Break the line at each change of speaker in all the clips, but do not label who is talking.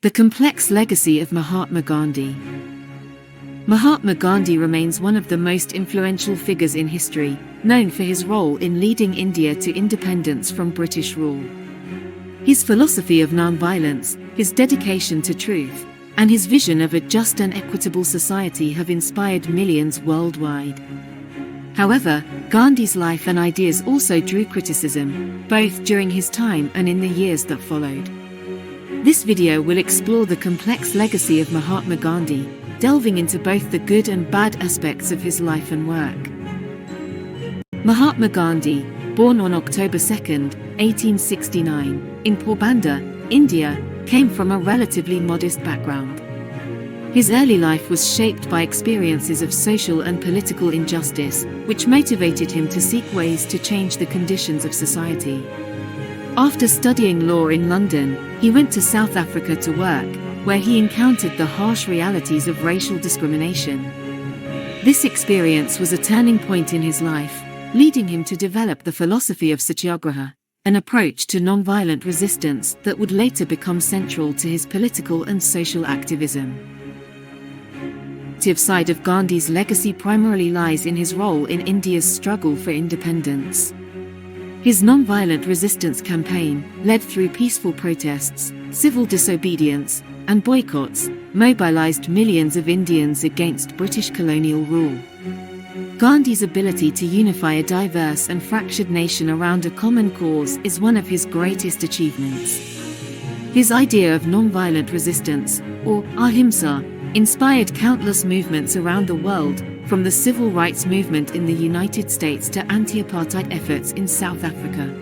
The complex legacy of Mahatma Gandhi. Mahatma Gandhi remains one of the most influential figures in history, known for his role in leading India to independence from British rule. His philosophy of nonviolence, his dedication to truth, and his vision of a just and equitable society have inspired millions worldwide. However, Gandhi's life and ideas also drew criticism, both during his time and in the years that followed. This video will explore the complex legacy of Mahatma Gandhi, delving into both the good and bad aspects of his life and work. Mahatma Gandhi, born on October 2, 1869, in Porbandar, India, came from a relatively modest background. His early life was shaped by experiences of social and political injustice, which motivated him to seek ways to change the conditions of society. After studying law in London, he went to South Africa to work, where he encountered the harsh realities of racial discrimination. This experience was a turning point in his life, leading him to develop the philosophy of satyagraha, an approach to nonviolent resistance that would later become central to his political and social activism. The positive side of Gandhi's legacy primarily lies in his role in India's struggle for independence. His nonviolent resistance campaign, led through peaceful protests, civil disobedience, and boycotts, mobilized millions of Indians against British colonial rule. Gandhi's ability to unify a diverse and fractured nation around a common cause is one of his greatest achievements. His idea of nonviolent resistance, or ahimsa, inspired countless movements around the world, from the civil rights movement in the United States to anti-apartheid efforts in South Africa.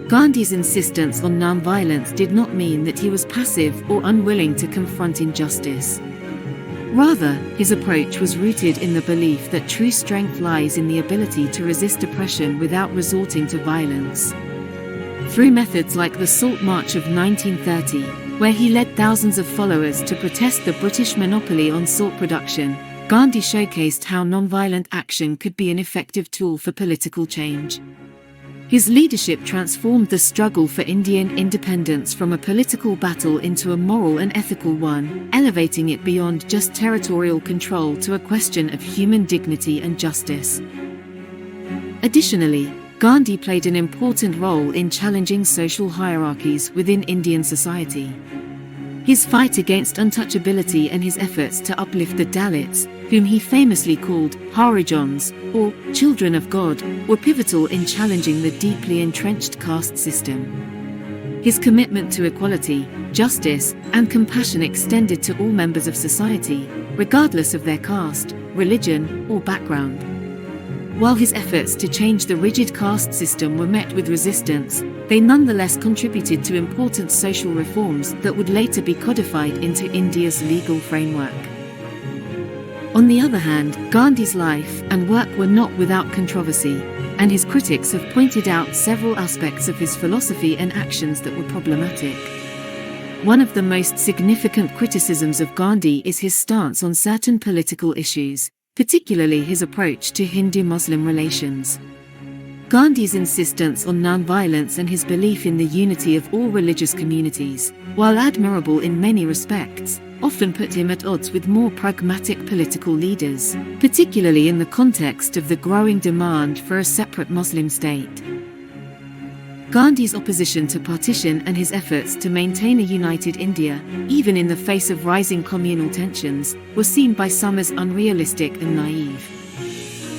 Gandhi's insistence on nonviolence did not mean that he was passive or unwilling to confront injustice. Rather, his approach was rooted in the belief that true strength lies in the ability to resist oppression without resorting to violence. Through methods like the Salt March of 1930, where he led thousands of followers to protest the British monopoly on salt production, Gandhi showcased how nonviolent action could be an effective tool for political change. His leadership transformed the struggle for Indian independence from a political battle into a moral and ethical one, elevating it beyond just territorial control to a question of human dignity and justice. Additionally, Gandhi played an important role in challenging social hierarchies within Indian society. His fight against untouchability and his efforts to uplift the Dalits, whom he famously called Harijans, or Children of God, were pivotal in challenging the deeply entrenched caste system. His commitment to equality, justice, and compassion extended to all members of society, regardless of their caste, religion, or background. While his efforts to change the rigid caste system were met with resistance, they nonetheless contributed to important social reforms that would later be codified into India's legal framework. On the other hand, Gandhi's life and work were not without controversy, and his critics have pointed out several aspects of his philosophy and actions that were problematic. One of the most significant criticisms of Gandhi is his stance on certain political issues, particularly his approach to Hindu-Muslim relations. Gandhi's insistence on nonviolence and his belief in the unity of all religious communities, while admirable in many respects, often put him at odds with more pragmatic political leaders, particularly in the context of the growing demand for a separate Muslim state. Gandhi's opposition to partition and his efforts to maintain a united India, even in the face of rising communal tensions, were seen by some as unrealistic and naive.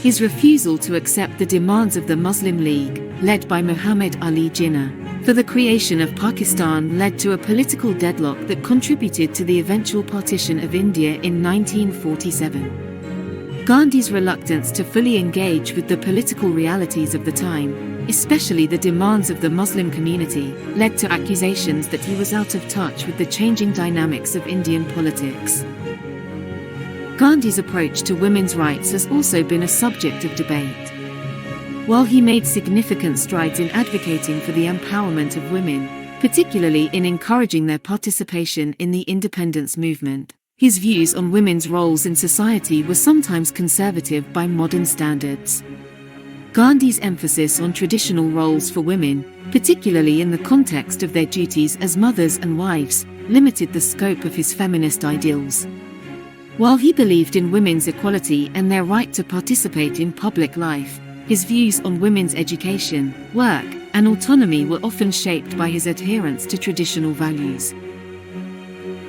His refusal to accept the demands of the Muslim League, led by Muhammad Ali Jinnah, for the creation of Pakistan led to a political deadlock that contributed to the eventual partition of India in 1947. Gandhi's reluctance to fully engage with the political realities of the time, especially the demands of the Muslim community, led to accusations that he was out of touch with the changing dynamics of Indian politics. Gandhi's approach to women's rights has also been a subject of debate. While he made significant strides in advocating for the empowerment of women, particularly in encouraging their participation in the independence movement, his views on women's roles in society were sometimes conservative by modern standards. Gandhi's emphasis on traditional roles for women, particularly in the context of their duties as mothers and wives, limited the scope of his feminist ideals. While he believed in women's equality and their right to participate in public life, his views on women's education, work, and autonomy were often shaped by his adherence to traditional values.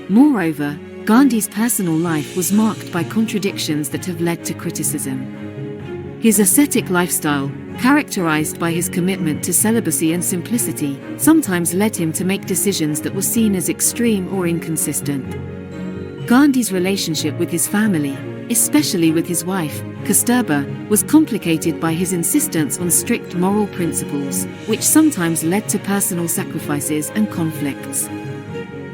Moreover, Gandhi's personal life was marked by contradictions that have led to criticism. His ascetic lifestyle, characterized by his commitment to celibacy and simplicity, sometimes led him to make decisions that were seen as extreme or inconsistent. Gandhi's relationship with his family, especially with his wife, Kasturba, was complicated by his insistence on strict moral principles, which sometimes led to personal sacrifices and conflicts.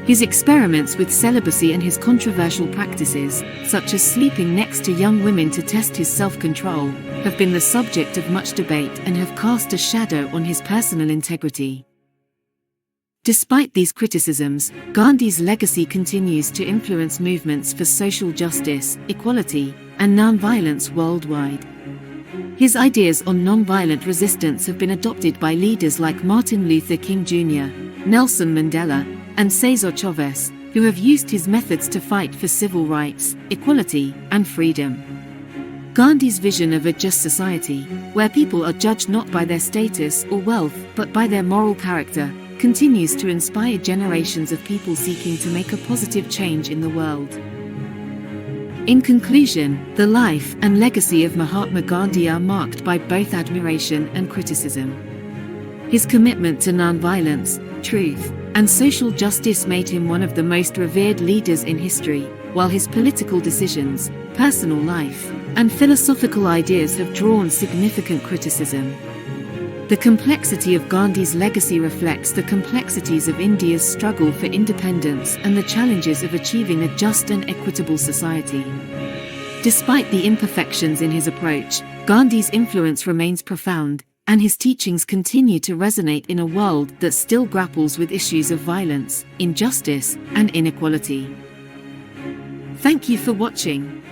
His experiments with celibacy and his controversial practices, such as sleeping next to young women to test his self-control, have been the subject of much debate and have cast a shadow on his personal integrity. Despite these criticisms, Gandhi's legacy continues to influence movements for social justice, equality, and non-violence worldwide. His ideas on non-violent resistance have been adopted by leaders like Martin Luther King Jr., Nelson Mandela, and Cesar Chavez, who have used his methods to fight for civil rights, equality, and freedom. Gandhi's vision of a just society, where people are judged not by their status or wealth but by their moral character, continues to inspire generations of people seeking to make a positive change in the world. In conclusion, the life and legacy of Mahatma Gandhi are marked by both admiration and criticism. His commitment to non-violence, truth, and social justice made him one of the most revered leaders in history, while his political decisions, personal life, and philosophical ideas have drawn significant criticism. The complexity of Gandhi's legacy reflects the complexities of India's struggle for independence and the challenges of achieving a just and equitable society. Despite the imperfections in his approach, Gandhi's influence remains profound, and his teachings continue to resonate in a world that still grapples with issues of violence, injustice, and inequality. Thank you for watching.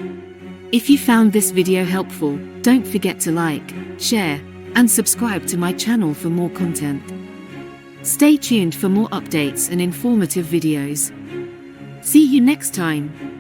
If you found this video helpful, don't forget to like, share, and subscribe to my channel for more content. Stay tuned for more updates and informative videos. See you next time.